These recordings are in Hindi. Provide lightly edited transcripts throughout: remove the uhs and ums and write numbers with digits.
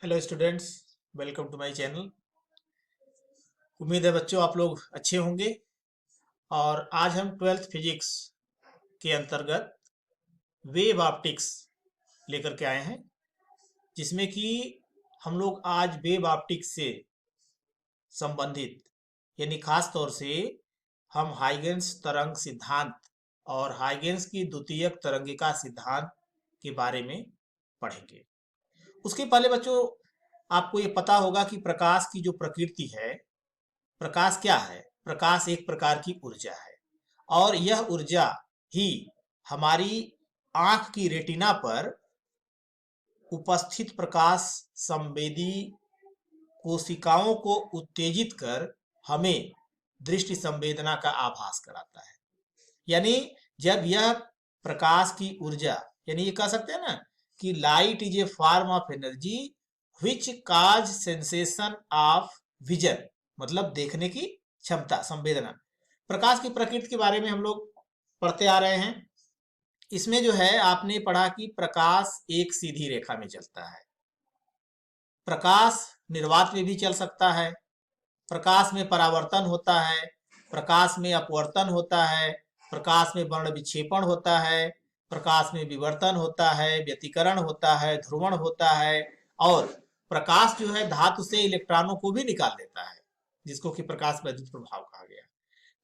Hello students, welcome to my channel. उम्मीद है बच्चों आप लोग अच्छे होंगे। और आज हम ट्वेल्थ फिजिक्स के अंतर्गत वेव ऑप्टिक्स लेकर के आए हैं, जिसमें कि हम लोग आज वेव ऑप्टिक्स से संबंधित यानी खास तौर से हम हाइगेंस तरंग सिद्धांत और हाइगेंस की द्वितीयक तरंगिका सिद्धांत के बारे में पढ़ेंगे। उसके पहले बच्चों आपको ये पता होगा कि प्रकाश की जो प्रकृति है, प्रकाश क्या है? प्रकाश एक प्रकार की ऊर्जा है और यह ऊर्जा ही हमारी आंख की रेटिना पर उपस्थित प्रकाश संवेदी कोशिकाओं को उत्तेजित कर हमें दृष्टि संवेदना का आभास कराता है। यानी जब यह प्रकाश की ऊर्जा, यानी ये कह सकते हैं ना कि light is a form of energy which cause sensation of vision, मतलब देखने की क्षमता, संवेदना। प्रकाश की प्रकृति के बारे में हम लोग पढ़ते आ रहे हैं। इसमें जो है आपने पढ़ा कि प्रकाश एक सीधी रेखा में चलता है, प्रकाश निर्वात में भी चल सकता है, प्रकाश में परावर्तन होता है, प्रकाश में अपवर्तन होता है, प्रकाश में वर्ण विक्षेपण होता है, प्रकाश में विवर्तन होता है, व्यतिकरण होता है, ध्रुवण होता है, और प्रकाश जो है धातु से इलेक्ट्रॉनों को भी निकाल देता है, जिसको कि प्रकाश वैद्युत प्रभाव कहा गया।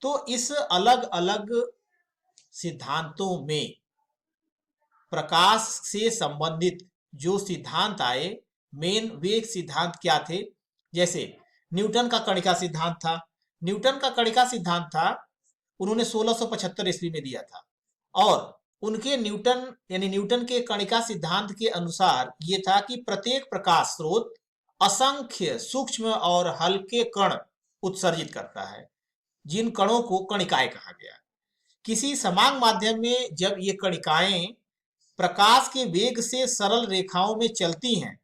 तो इस अलग अलग सिद्धांतों में प्रकाश से संबंधित जो सिद्धांत आए, मेन वे सिद्धांत क्या थे? जैसे न्यूटन का कणिका सिद्धांत था। न्यूटन का कणिका सिद्धांत था, उन्होंने 1675 ईस्वी में दिया था। और उनके न्यूटन यानी न्यूटन के कणिका सिद्धांत के अनुसार ये था कि प्रत्येक प्रकाश स्रोत असंख्य सूक्ष्म और हल्के कण उत्सर्जित करता है, जिन कणों को कणिकाएं कहा गया। किसी समान माध्यम में जब ये कणिकाएं प्रकाश के वेग से सरल रेखाओं में चलती हैं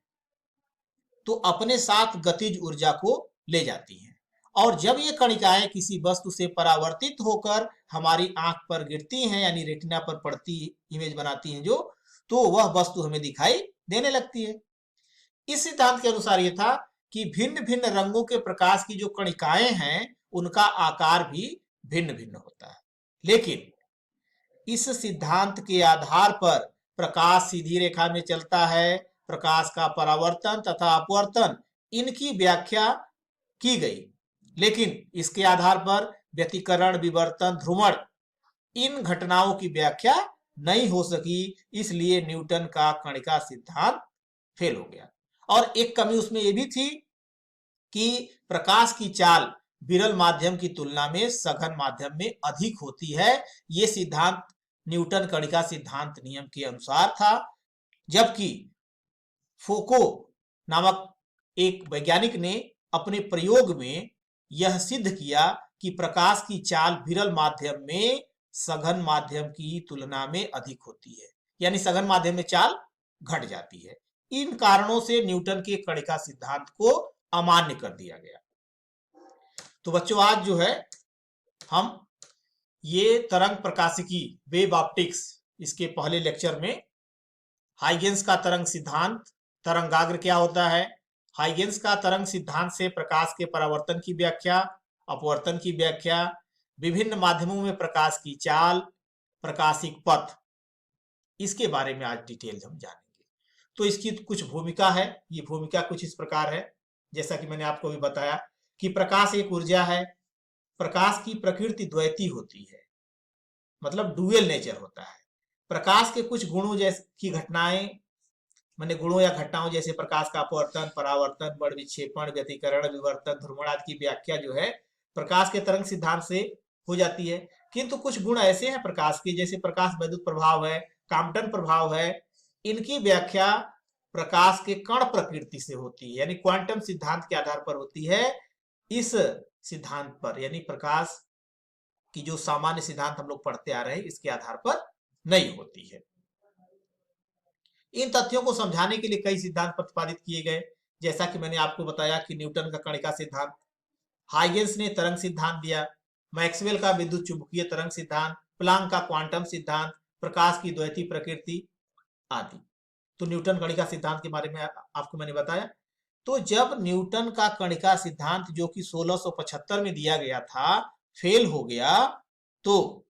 तो अपने साथ गतिज ऊर्जा को ले जाती हैं, और जब ये कणिकाएं किसी वस्तु से परावर्तित होकर हमारी आंख पर गिरती हैं, यानी रेटिना पर पड़ती इमेज बनाती हैं जो, तो वह वस्तु हमें दिखाई देने लगती है। इस सिद्धांत के अनुसार यह था कि भिन्न भिन्न रंगों के प्रकाश की जो कणिकाएं हैं उनका आकार भी भिन्न भिन्न होता है, लेकिन इस सिद्धांत के आधार पर प्रकाश सीधी रेखा में चलता है, प्रकाश का परावर्तन तथा अपवर्तन इनकी व्याख्या की गई, लेकिन इसके आधार पर व्यतिकरण, विवर्तन, ध्रुवण इन घटनाओं की व्याख्या नहीं हो सकी। इसलिए न्यूटन का कणिका सिद्धांत फेल हो गया। और एक कमी उसमें यह भी थी कि प्रकाश की चाल विरल माध्यम की तुलना में सघन माध्यम में अधिक होती है। यह सिद्धांत न्यूटन कणिका सिद्धांत नियम के अनुसार था, जबकि फोको नामक एक वैज्ञानिक ने अपने प्रयोग में यह सिद्ध किया कि प्रकाश की चाल विरल माध्यम में सघन माध्यम की तुलना में अधिक होती है, यानी सघन माध्यम में चाल घट जाती है। इन कारणों से न्यूटन के कणिका सिद्धांत को अमान्य कर दिया गया। तो बच्चों आज जो है हम ये तरंग प्रकाशिकी वेव ऑप्टिक्स, इसके पहले लेक्चर में हाइगेंस का तरंग सिद्धांत, तरंगाग्र क्या होता है, हाइगेंस का तरंग सिद्धांत से प्रकाश के परावर्तन की व्याख्या, अपवर्तन की व्याख्या, विभिन्न माध्यमों में प्रकाश की चाल, प्रकाशिक पथ, इसके बारे में आज डिटेल हम जानेंगे। तो इसकी कुछ भूमिका है। ये भूमिका कुछ इस प्रकार है, जैसा कि मैंने आपको भी बताया कि प्रकाश एक ऊर्जा है, प्रकाश की प्रकृति द्वैती होती है, मतलब डुअल नेचर होता है। प्रकाश के कुछ गुणों जैसे की घटनाएं, माने गुणों या घटनाओं जैसे प्रकाश का अपवर्तन, परावर्तन, वर्ण विक्षेपण, व्यतिकरण, विवर्तन, ध्रुवण आदि की व्याख्या जो है प्रकाश के तरंग सिद्धांत से हो जाती है। किंतु कुछ गुण ऐसे हैं प्रकाश के, जैसे प्रकाश वैद्युत प्रभाव है, कॉम्पटन प्रभाव है, इनकी व्याख्या प्रकाश के कण प्रकृति से होती है, यानी क्वांटम सिद्धांत के आधार पर होती है। इस सिद्धांत पर, यानी प्रकाश की जो सामान्य सिद्धांत हम लोग पढ़ते आ रहे हैं, इसके आधार पर नहीं होती है। इन तथ्यों को समझाने के लिए कई सिद्धांत प्रतिपादित किए गए, जैसा कि मैंने आपको बताया कि न्यूटन का कणिका सिद्धांत, हाइगेंस ने तरंग सिद्धांत दिया, मैक्सवेल का विद्युत चुंबकीय तरंग सिद्धांत, प्लांक का क्वांटम सिद्धांत, प्रकाश की द्वैती प्रकृति आदि। तो न्यूटन कणिका सिद्धांत के बारे में आपको मैंने बताया। तो जब न्यूटन का कणिका सिद्धांत जो कि 1675 में दिया गया था फेल हो गया, तो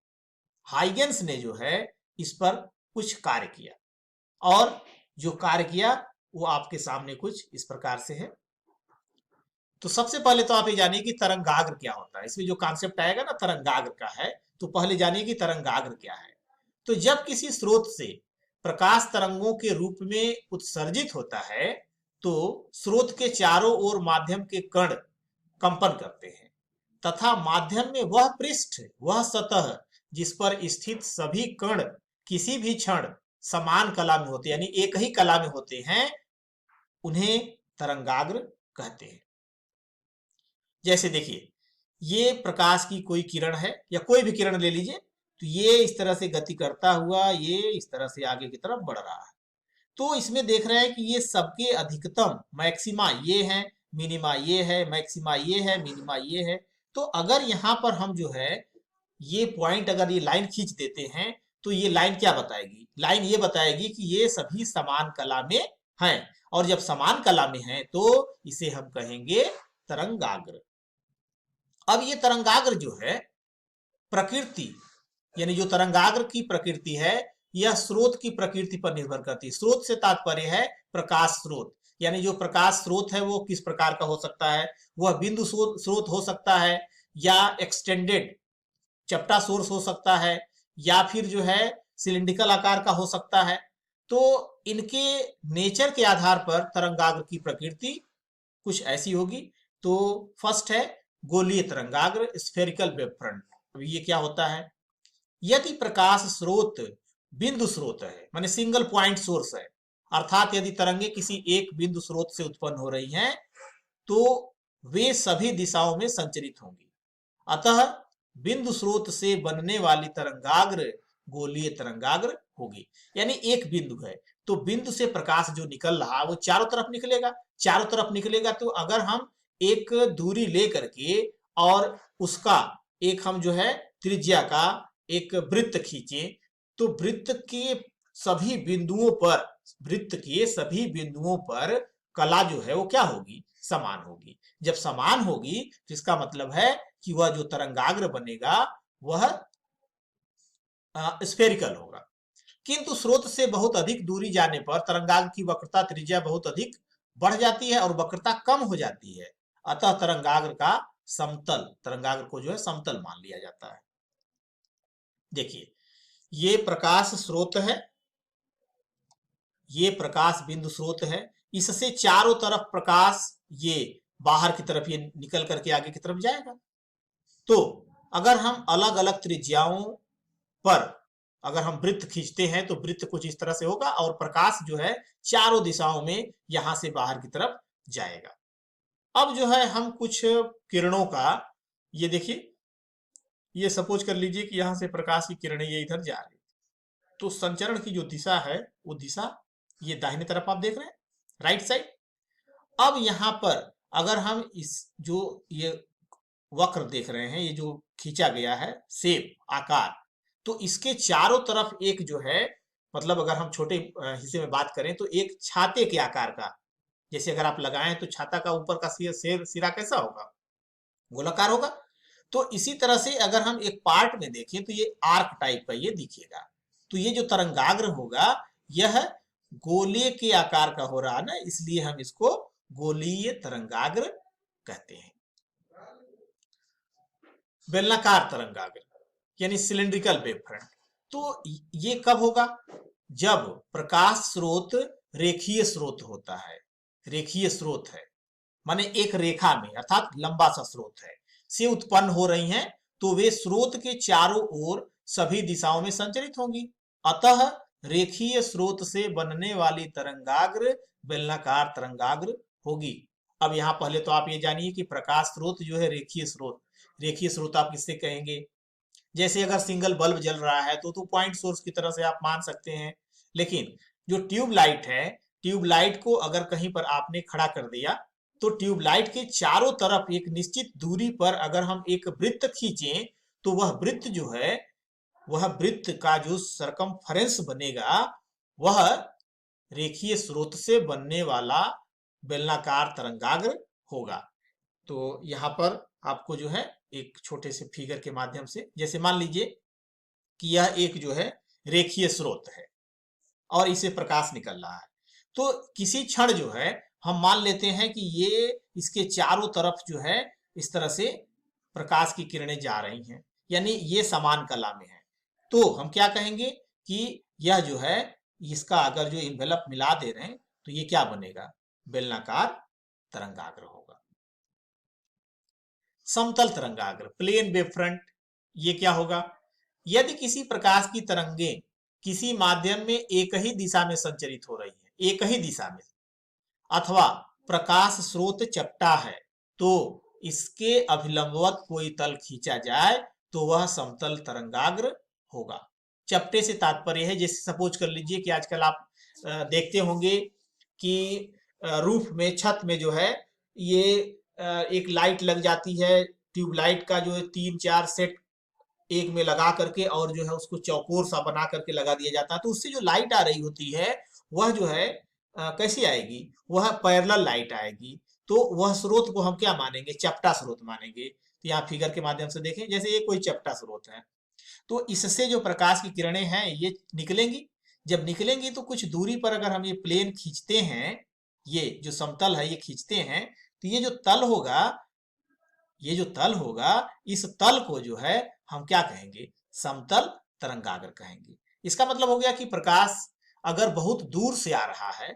हाइगेंस ने जो है इस पर कुछ कार्य किया, और जो कार्य किया वो आपके सामने कुछ इस प्रकार से है। तो सबसे पहले तो आप ये जानिए कि तरंगाग्र क्या होता है। इसमें जो कॉन्सेप्ट आएगा ना तरंगाग्र का है, तो पहले जानिए कि तरंगाग्र क्या है। तो जब किसी स्रोत से प्रकाश तरंगों के रूप में उत्सर्जित होता है, तो स्रोत के चारों ओर माध्यम के कण कंपन करते हैं, तथा माध्यम में वह पृष्ठ, वह सतह जिस पर स्थित सभी कण किसी भी क्षण समान कला में होते, यानी एक ही कला में होते हैं, उन्हें तरंगाग्र कहते हैं। जैसे देखिए, ये प्रकाश की कोई किरण है, या कोई भी किरण ले लीजिए, तो ये इस तरह से गति करता हुआ ये इस तरह से आगे की तरफ बढ़ रहा है। तो इसमें देख रहे हैं कि ये सबके अधिकतम मैक्सिमा ये है, मिनिमा ये है, मैक्सिमा ये है, मिनिमा ये है। तो अगर यहाँ पर हम जो है ये पॉइंट, अगर ये लाइन खींच देते हैं, तो ये लाइन क्या बताएगी? लाइन ये बताएगी कि ये सभी समान कला में हैं, और जब समान कला में हैं तो इसे हम कहेंगे तरंगाग्र। अब ये तरंगाग्र जो है प्रकृति, यानी जो तरंगाग्र की प्रकृति है, यह स्रोत की प्रकृति पर निर्भर करती है। स्रोत से तात्पर्य है प्रकाश स्रोत, यानी जो प्रकाश स्रोत है वो किस प्रकार का हो सकता है? वह बिंदु स्रोत हो सकता है, या एक्सटेंडेड चपटा सोर्स हो सकता है, या फिर जो है सिलिंड्रिकल आकार का हो सकता है। तो इनके नेचर के आधार पर तरंगाग्र की प्रकृति कुछ ऐसी होगी। तो फर्स्ट है गोलीय तरंगाग्र, स्फेरिकल वेव फ्रंट। अब ये क्या होता है? यदि प्रकाश स्रोत बिंदु स्रोत है, माने सिंगल पॉइंट सोर्स है, अर्थात यदि तरंगे किसी एक बिंदु स्रोत से उत्पन्न हो रही हैं, तो वे सभी दिशाओं में संचरित होंगी। अतः बिंदु स्रोत से बनने वाली तरंगाग्र गोलीय तरंगाग्र होगी। यानी एक बिंदु है, तो बिंदु से प्रकाश जो निकल रहा वो चारों तरफ निकलेगा। चारों तरफ निकलेगा, तो अगर हम एक दूरी ले करके और उसका एक हम जो है त्रिज्या का एक वृत्त खींचे, तो वृत्त के सभी बिंदुओं पर, वृत्त के सभी बिंदुओं पर कला जो है वो क्या होगी? समान होगी। जब समान होगी तो इसका मतलब है कि वह जो तरंगाग्र बनेगा वह स्फेरिकल होगा। किंतु स्रोत से बहुत अधिक दूरी जाने पर तरंगाग्र की वक्रता त्रिज्या बहुत अधिक बढ़ जाती है और वक्रता कम हो जाती है। अतः तरंगाग्र का समतल, तरंगाग्र को जो है समतल मान लिया जाता है। देखिए, ये प्रकाश स्रोत है, ये प्रकाश बिंदु स्रोत है, इससे चारों तरफ प्रकाश ये बाहर की तरफ ये निकल करके आगे की तरफ जाएगा। तो अगर हम अलग अलग त्रिज्याओं पर अगर हम वृत्त खींचते हैं, तो वृत्त कुछ इस तरह से होगा, और प्रकाश जो है चारों दिशाओं में यहां से बाहर की तरफ जाएगा। अब जो है हम कुछ किरणों का, ये देखिए, ये सपोज कर लीजिए कि यहां से प्रकाश की किरणें ये इधर जा रही, तो संचरण की जो दिशा है वो दिशा ये दाहिने तरफ आप देख रहे हैं, राइट साइड। अब यहां पर अगर हम इस जो ये वक्र देख रहे हैं, ये जो खींचा गया है शेप आकार, तो इसके चारों तरफ एक जो है, मतलब अगर हम छोटे हिस्से में बात करें तो एक छाते के आकार का, जैसे अगर आप लगाएं तो छाता का ऊपर का सिरा कैसा होगा? गोलाकार होगा। तो इसी तरह से अगर हम एक पार्ट में देखें तो ये आर्क टाइप का ये दिखेगा। तो ये जो तरंगाग्र होगा यह गोलीय के आकार का हो रहा है ना, इसलिए हम इसको गोलीय तरंगाग्र कहते हैं। बेलनाकार तरंगाग्र यानी सिलिंड्रिकल वेव फ्रंट, तो ये कब होगा? जब प्रकाश स्रोत रेखीय स्रोत होता है। रेखीय स्रोत है माने एक रेखा में, अर्थात लंबा सा स्रोत है, से उत्पन्न हो रही हैं, तो वे स्रोत के चारों ओर सभी दिशाओं में संचरित होंगी। अतः रेखीय स्रोत से बनने वाली तरंगाग्र बेलनाकार तरंगाग्र होगी। अब यहाँ पहले तो आप ये जानिए कि प्रकाश स्रोत जो है रेखीय स्रोत, रेखीय स्रोत आप किससे कहेंगे? जैसे अगर सिंगल बल्ब जल रहा है तो पॉइंट सोर्स की तरह से आप मान सकते हैं। लेकिन जो ट्यूबलाइट है, ट्यूबलाइट को अगर कहीं पर आपने खड़ा कर दिया, तो ट्यूबलाइट के चारों तरफ एक निश्चित दूरी पर अगर हम एक वृत्त खींचें, तो वह वृत्त जो है, वह वृत्त का जो सरकमफेरेंस बनेगा, वह रेखीय स्रोत से बनने वाला बेलनाकार तरंगाग्र होगा। तो यहां पर आपको जो है एक छोटे से फिगर के माध्यम से, जैसे मान लीजिए कि यह एक जो है रेखीय स्रोत है और इसे प्रकाश निकल रहा है, तो किसी क्षण जो है हम मान लेते हैं कि ये इसके चारों तरफ जो है इस तरह से प्रकाश की किरणें जा रही हैं, यानी ये समान कला में है। तो हम क्या कहेंगे कि यह जो है इसका अगर जो इन्वेलप मिला दे रहे हैं तो ये क्या बनेगा, बेलनाकार तरंगाग्र होगा। समतल तरंगाग्र, प्लेन वेव फ्रंट, ये क्या होगा, यदि किसी प्रकाश की तरंगें किसी माध्यम में एक ही दिशा में संचरित हो रही है, एक ही दिशा में, अथवा प्रकाश स्रोत चपटा है, तो इसके अभिलंबवत कोई तल खींचा जाए तो वह समतल तरंगाग्र होगा। चपटे से तात्पर्य है, जैसे सपोज कर लीजिए कि आजकल आप देखते होंगे कि रूफ में, छत में जो है ये एक लाइट लग जाती है, ट्यूबलाइट का जो है 3-4 सेट एक में लगा करके और जो है उसको चौकोर सा बना करके लगा दिया जाता है, तो उससे जो लाइट आ रही होती है वह जो है कैसी आएगी, वह पैरेलल लाइट आएगी। तो वह स्रोत को हम क्या मानेंगे, चपटा स्रोत मानेंगे। तो यहाँ फिगर के माध्यम से देखें, जैसे ये कोई चपटा स्रोत है, तो इससे जो प्रकाश की किरणें हैं ये निकलेंगी। जब निकलेंगी तो कुछ दूरी पर अगर हम ये प्लेन खींचते हैं, ये जो समतल है ये खींचते हैं, तो ये जो तल होगा, ये जो तल होगा, इस तल को जो है हम क्या कहेंगे, समतल तरंगाग्र कहेंगे। इसका मतलब हो गया कि प्रकाश अगर बहुत दूर से आ रहा है,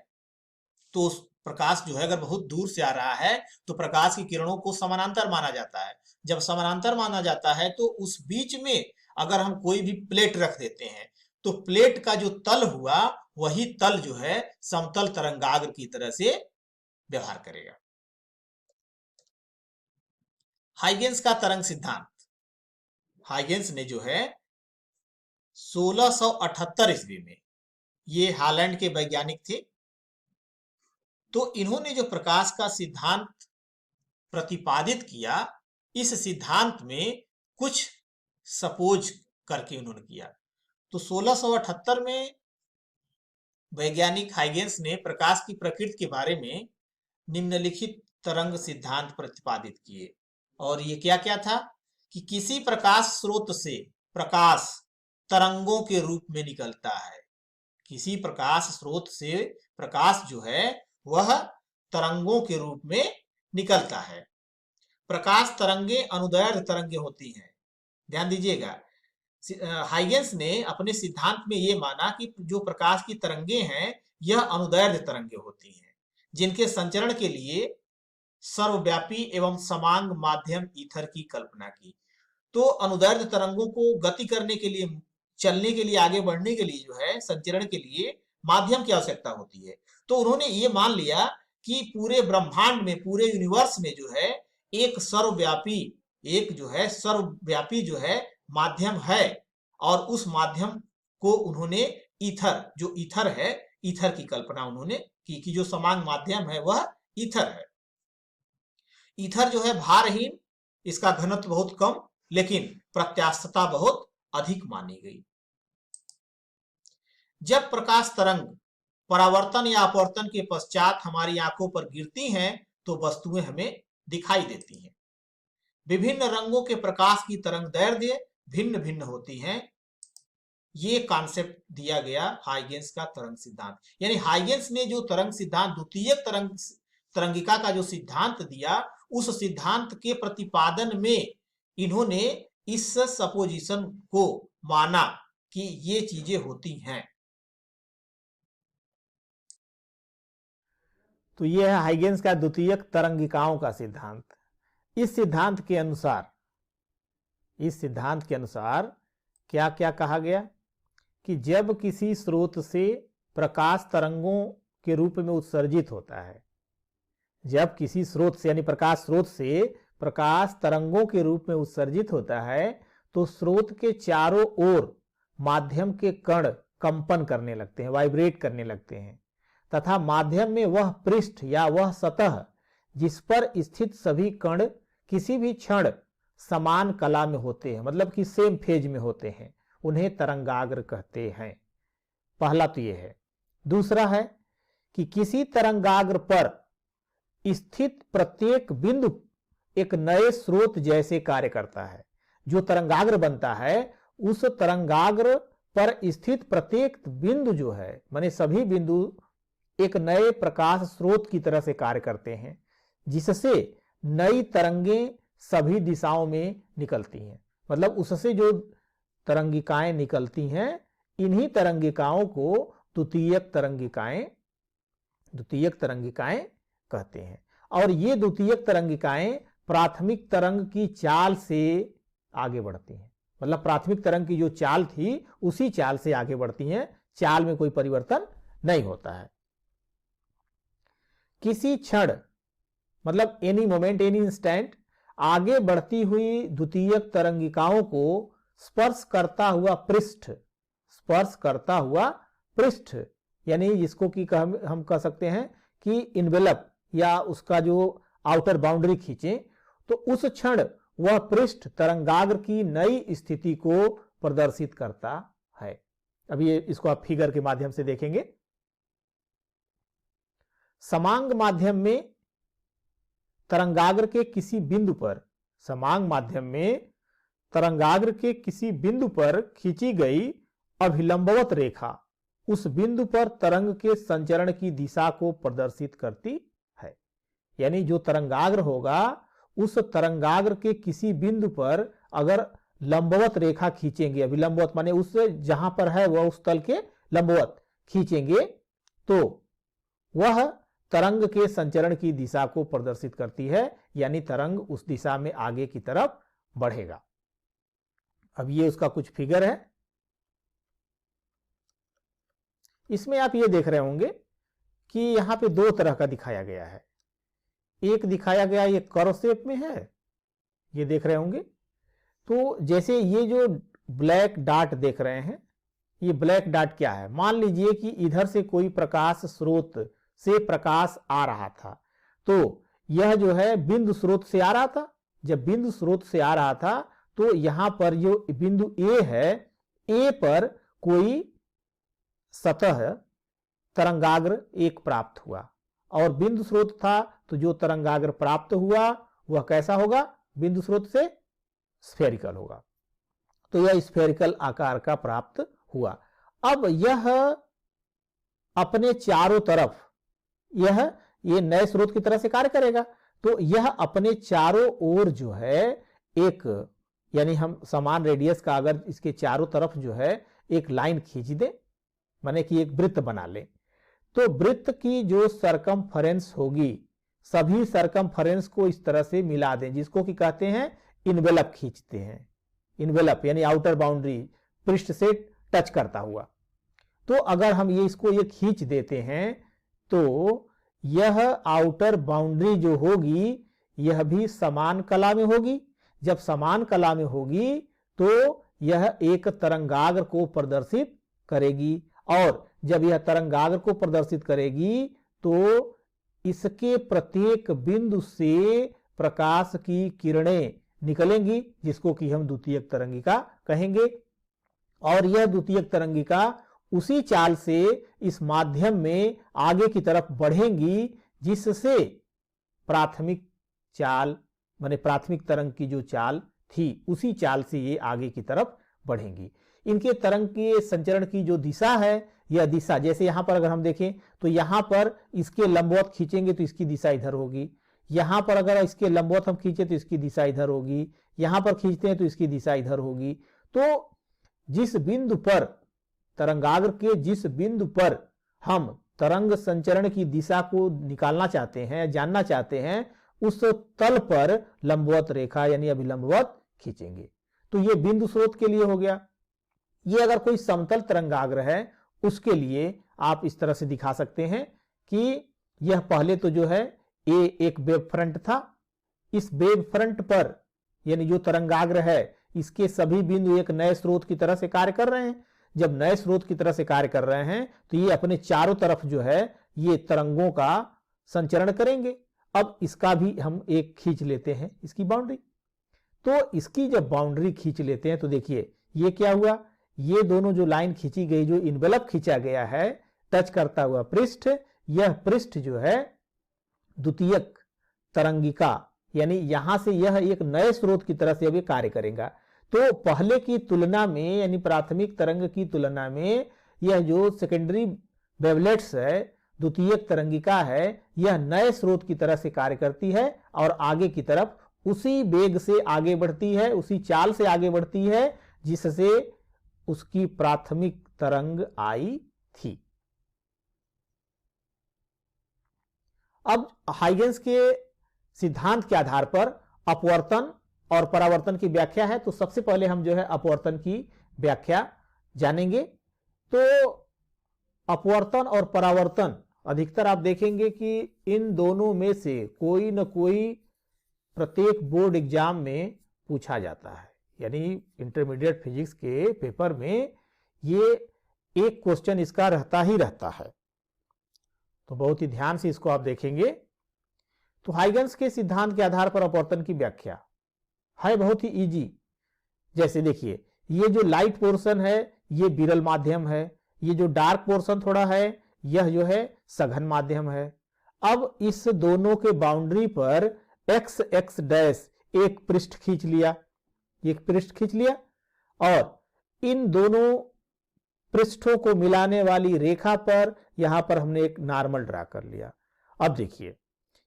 तो प्रकाश जो है अगर बहुत दूर से आ रहा है तो प्रकाश की किरणों को समानांतर माना जाता है। जब समानांतर माना जाता है तो उस बीच में अगर हम कोई भी प्लेट रख देते हैं तो प्लेट का जो तल हुआ वही तल जो है समतल तरंगाग्र की तरह से व्यवहार करेगा। हाइगेंस का तरंग सिद्धांत, हाइगेंस ने जो है 1678 ईस्वी में, ये हालैंड के वैज्ञानिक थे, तो इन्होंने जो प्रकाश का सिद्धांत प्रतिपादित किया, इस सिद्धांत में कुछ सपोज करके उन्होंने किया। तो 1678 में वैज्ञानिक हाइगेंस ने प्रकाश की प्रकृति के बारे में निम्नलिखित तरंग सिद्धांत प्रतिपादित किए। और ये क्या क्या था कि किसी प्रकाश स्रोत से प्रकाश तरंगों के रूप में निकलता है, किसी प्रकाश स्रोत से प्रकाश जो है वह तरंगों के रूप में निकलता है। प्रकाश तरंगे अनुदैर्ध्य तरंगे होती हैं, ध्यान दीजिएगा। हाइगेंस ने अपने सिद्धांत में ये माना कि जो प्रकाश की तरंगे हैं यह अनुदैर्ध्य तरंगे होती हैं, जिनके संचरण के लिए सर्वव्यापी एवं समांग माध्यम ईथर की कल्पना की। तो अनुदैर्ध्य तरंगों को गति करने के लिए, चलने के लिए, आगे बढ़ने के लिए जो है, संचरण के लिए माध्यम की आवश्यकता होती है। तो उन्होंने ये मान लिया कि पूरे ब्रह्मांड में, पूरे यूनिवर्स में जो है एक सर्वव्यापी, एक जो है सर्वव्यापी जो है माध्यम है, और उस माध्यम को उन्होंने ईथर, जो ईथर है, ईथर की कल्पना उन्होंने की कि जो समांग माध्यम है वह ईथर है। ईथर जो है भारहीन, इसका घनत्व बहुत कम, लेकिन प्रत्यास्थता बहुत अधिक मानी गई। जब प्रकाश तरंग परावर्तन या अपवर्तन के पश्चात हमारी आंखों पर गिरती हैं तो वस्तुएं हमें दिखाई देती हैं। विभिन्न रंगों के प्रकाश की तरंगदैर्ध्य भिन्न भिन्न होती हैं। ये कॉन्सेप्ट दिया गया हाइगेंस का तरंग सिद्धांत। यानी हाइगेंस ने जो तरंग सिद्धांत, द्वितीयक तरंगिका का जो सिद्धांत दिया, उस सिद्धांत के प्रतिपादन में इन्होंने इस सपोजिशन को माना कि ये चीजें होती हैं। तो यह है हाइगेंस का द्वितीयक तरंगिकाओं का सिद्धांत। इस सिद्धांत के अनुसार क्या क्या कहा गया कि जब किसी स्रोत से प्रकाश तरंगों के रूप में उत्सर्जित होता है, जब किसी स्रोत से, यानी प्रकाश स्रोत से प्रकाश तरंगों के रूप में उत्सर्जित होता है, तो स्रोत के चारों ओर माध्यम के कण कंपन करने लगते हैं, वाइब्रेट करने लगते हैं, तथा माध्यम में वह पृष्ठ या वह सतह जिस पर स्थित सभी कण किसी भी क्षण समान कला में होते हैं, मतलब कि सेम फेज में होते हैं, उन्हें तरंगाग्र कहते हैं। पहला तो यह है। दूसरा है कि किसी तरंगाग्र पर स्थित प्रत्येक बिंदु एक नए स्रोत जैसे कार्य करता है। जो तरंगाग्र बनता है उस तरंगाग्र पर स्थित प्रत्येक बिंदु जो है माने सभी बिंदु एक नए प्रकाश स्रोत की तरह से कार्य करते हैं, जिससे नई तरंगें सभी दिशाओं में निकलती हैं। मतलब उससे जो तरंगिकाएं निकलती हैं, इन्हीं तरंगिकाओं को द्वितीयक तरंगिकाएं कहते हैं। और ये द्वितीयक तरंगिकाएं प्राथमिक तरंग की चाल से आगे बढ़ती हैं। मतलब प्राथमिक तरंग की जो चाल थी उसी चाल से आगे बढ़ती हैं, चाल में कोई परिवर्तन नहीं होता है। किसी क्षण मतलब एनी मोमेंट, एनी इंस्टेंट आगे बढ़ती हुई द्वितीयक तरंगिकाओं को स्पर्श करता हुआ पृष्ठ यानी जिसको कि हम कह सकते हैं कि इन्वेलप या उसका जो आउटर बाउंड्री खींचे, तो उस क्षण वह पृष्ठ तरंगाग्र की नई स्थिति को प्रदर्शित करता है। अब ये इसको आप फिगर के माध्यम से देखेंगे। समांग माध्यम में तरंगाग्र के किसी बिंदु पर खींची गई अभिलंबवत रेखा उस बिंदु पर तरंग के संचरण की दिशा को प्रदर्शित करती है। यानी जो तरंगाग्र होगा उस तरंगाग्र के किसी बिंदु पर अगर लंबवत रेखा खींचेंगे, अभिलंबवत माने उस जहां पर है वह उस तल के लंबवत खींचेंगे, तो वह तरंग के संचरण की दिशा को प्रदर्शित करती है। यानी तरंग उस दिशा में आगे की तरफ बढ़ेगा। अब ये उसका कुछ फिगर है। इसमें आप ये देख रहे होंगे कि यहां पे दो तरह का दिखाया गया है। एक दिखाया गया ये कर्व शेप में है, ये देख रहे होंगे। तो जैसे ये जो ब्लैक डॉट देख रहे हैं, ये ब्लैक डॉट क्या है? मान लीजिए कि इधर से कोई प्रकाश स्रोत से प्रकाश आ रहा था, तो यह जो है बिंदु स्रोत से आ रहा था। जब बिंदु स्रोत से आ रहा था तो यहां पर जो बिंदु ए है, ए पर कोई सतह तरंगाग्र एक प्राप्त हुआ और बिंदु स्रोत था, तो जो तरंगाग्र प्राप्त हुआ वह कैसा होगा? बिंदु स्रोत से स्फेरिकल होगा। तो यह स्फेरिकल आकार का प्राप्त हुआ। अब यह अपने चारों तरफ ये नए स्रोत की तरह से कार्य करेगा, तो यह अपने चारों ओर जो है एक, यानी हम समान रेडियस का अगर इसके चारों तरफ जो है एक लाइन खींच दें, माने कि एक वृत्त बना लें, तो वृत्त की जो सरकमफेरेंस होगी, सभी सरकमफेरेंस को इस तरह से मिला दें, जिसको कि कहते हैं इन्वेलप खींचते हैं। इन्वेलप यानी आउटर बाउंड्री, पृष्ठ से टच करता हुआ। तो अगर हम इसको खींच देते हैं तो यह आउटर बाउंड्री जो होगी यह भी समान कला में होगी। जब समान कला में होगी तो यह एक तरंगाग्र को प्रदर्शित करेगी, और जब यह तरंगाग्र को प्रदर्शित करेगी तो इसके प्रत्येक बिंदु से प्रकाश की किरणें निकलेंगी, जिसको कि हम द्वितीयक तरंगिका कहेंगे। और यह द्वितीयक तरंगिका उसी चाल से इस माध्यम में आगे की तरफ बढ़ेंगी, जिससे प्राथमिक चाल माने प्राथमिक तरंग की जो चाल थी उसी चाल से ये आगे की तरफ बढ़ेंगी। इनके तरंग के संचरण की जो दिशा है, यह दिशा जैसे यहां पर अगर हम देखें तो यहां पर इसके लंबवत खींचेंगे तो इसकी दिशा इधर होगी, यहां पर अगर इसके लंबवत हम खींचे तो इसकी दिशा इधर होगी, यहां पर खींचते हैं तो इसकी दिशा इधर होगी। तो जिस बिंदु पर तरंगाग्र के जिस बिंदु पर हम तरंग संचरण की दिशा को निकालना चाहते हैं, जानना चाहते हैं, उस तल पर लंबवत रेखा यानी अभिलंबवत खींचेंगे। तो ये बिंदु स्रोत के लिए हो गया। ये अगर कोई समतल तरंगाग्र है उसके लिए आप इस तरह से दिखा सकते हैं कि यह पहले तो जो है ए एक वेव फ्रंट था, इस वेव फ्रंट पर यानी जो तरंगाग्र है इसके सभी बिंदु एक नए स्रोत की तरह से कार्य कर रहे हैं। जब नए स्रोत की तरह से कार्य कर रहे हैं तो ये अपने चारों तरफ जो है ये तरंगों का संचरण करेंगे। अब इसका भी हम एक खींच लेते हैं इसकी बाउंड्री। तो इसकी जब बाउंड्री खींच लेते हैं तो देखिए ये क्या हुआ, ये दोनों जो लाइन खींची गई, जो इन्वेलप खींचा गया है टच करता हुआ पृष्ठ, यह पृष्ठ जो है द्वितीयक तरंगिका, यानी यहां से यह एक नए स्रोत की तरह से अब ये कार्य करेगा। तो पहले की तुलना में, यानी प्राथमिक तरंग की तुलना में, यह जो सेकेंडरी वेवलेट्स है, द्वितीयक तरंगिका है, यह नए स्रोत की तरह से कार्य करती है और आगे की तरफ उसी वेग से आगे बढ़ती है, उसी चाल से आगे बढ़ती है जिससे उसकी प्राथमिक तरंग आई थी। अब हाइगेंस के सिद्धांत के आधार पर अपवर्तन और परावर्तन की व्याख्या है। तो सबसे पहले हम जो है अपवर्तन की व्याख्या जानेंगे। तो अपवर्तन और परावर्तन अधिकतर आप देखेंगे कि इन दोनों में से कोई न कोई प्रत्येक बोर्ड एग्जाम में पूछा जाता है, यानी इंटरमीडिएट फिजिक्स के पेपर में ये एक क्वेश्चन इसका रहता ही रहता है। तो बहुत ही ध्यान से इसको आप देखेंगे। तो हाइगेंस के सिद्धांत के आधार पर अपवर्तन की व्याख्या है बहुत ही इजी। जैसे देखिए, ये जो लाइट पोर्शन है ये विरल माध्यम है, ये जो डार्क पोर्शन थोड़ा है यह जो है सघन माध्यम है। अब इस दोनों के बाउंड्री पर एक्स एक्स डैश एक पृष्ठ खींच लिया, और इन दोनों पृष्ठों को मिलाने वाली रेखा पर यहां पर हमने एक नॉर्मल ड्रा कर लिया। अब देखिए,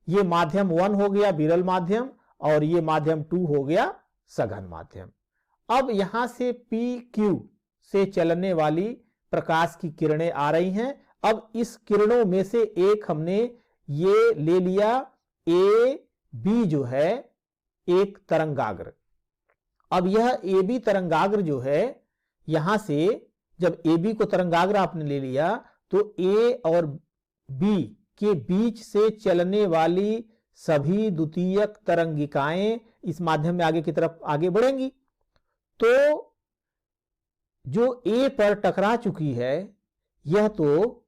ये माध्यम 1 हो गया विरल माध्यम और ये माध्यम 2 हो गया सघन माध्यम। अब यहां से पी क्यू से चलने वाली प्रकाश की किरणें आ रही हैं। अब इस किरणों में से एक हमने ये ले लिया ए बी जो है एक तरंगाग्र। अब यह ए बी तरंगाग्र जो है, यहां से जब ए बी को तरंगाग्र आपने ले लिया तो ए और बी के बीच से चलने वाली सभी द्वितीयक तरंगिकाएं इस माध्यम में आगे की तरफ आगे बढ़ेंगी। तो जो ए पर टकरा चुकी है यह तो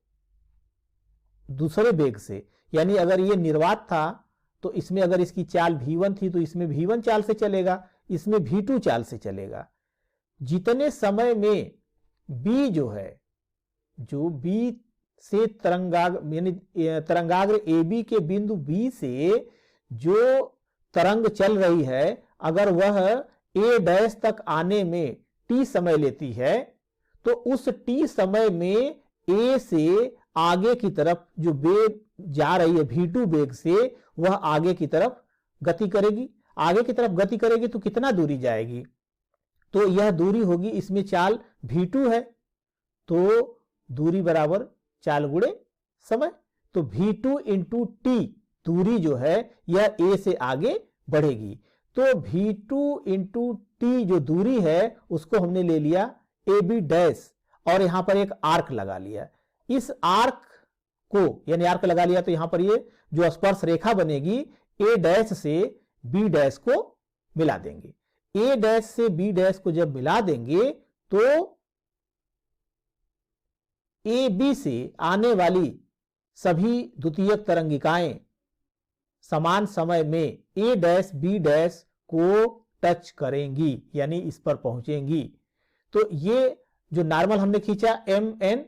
दूसरे वेग से, यानी अगर ये निर्वात था तो इसमें अगर इसकी चाल v1 थी तो इसमें v1 चाल से चलेगा, इसमें v2 चाल से चलेगा। जितने समय में b जो है, जो b से तरंगाग्र AB के बिंदु B से जो तरंग चल रही है, अगर वह A डैश तक आने में t समय लेती है तो उस t समय में A से आगे की तरफ जो वेग जा रही है v2 वेग से, वह आगे की तरफ गति करेगी। आगे की तरफ गति करेगी तो कितना दूरी जाएगी? तो यह दूरी होगी, इसमें चाल v2 है तो दूरी बराबर चाल गुणे समय। तो v2 इंटू टी दूरी जो है यह a से आगे बढ़ेगी। तो v2 इंटू टी जो दूरी है उसको हमने ले लिया AB डैश और यहां पर एक आर्क लगा लिया। इस आर्क को यानी आर्क लगा लिया तो यहां पर ये जो स्पर्श रेखा बनेगी A डैश से B डैश को मिला देंगे। A डैश से B डैश को जब मिला देंगे तो AB से आने वाली सभी द्वितीयक तरंगिकाएं समान समय में A डैश B डैश को टच करेंगी, यानी इस पर पहुंचेंगी। तो ये जो नॉर्मल हमने खींचा MN,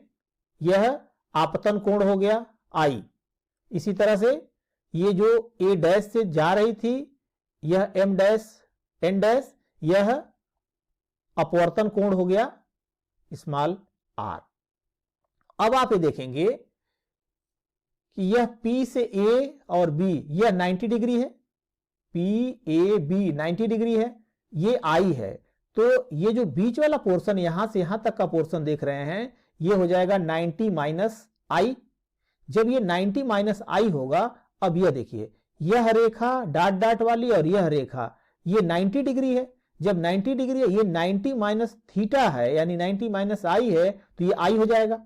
यह आपतन कोण हो गया I। इसी तरह से ये जो A डैश से जा रही थी यह M डैश N डैश, यह अपवर्तन कोण हो गया स्मॉल r। अब आप ये देखेंगे कि यह P से A और B यह 90 डिग्री है, PAB 90 डिग्री है, ये I है। तो ये जो बीच वाला पोर्शन यहां से यहां तक का पोर्शन देख रहे हैं ये हो जाएगा 90 माइनस I। जब ये 90 माइनस I होगा, अब यह देखिए यह रेखा डॉट डॉट वाली और यह रेखा ये 90 डिग्री है। जब 90 डिग्री है, ये 90 माइनस थीटा है यानी 90 माइनस I है तो ये I हो जाएगा।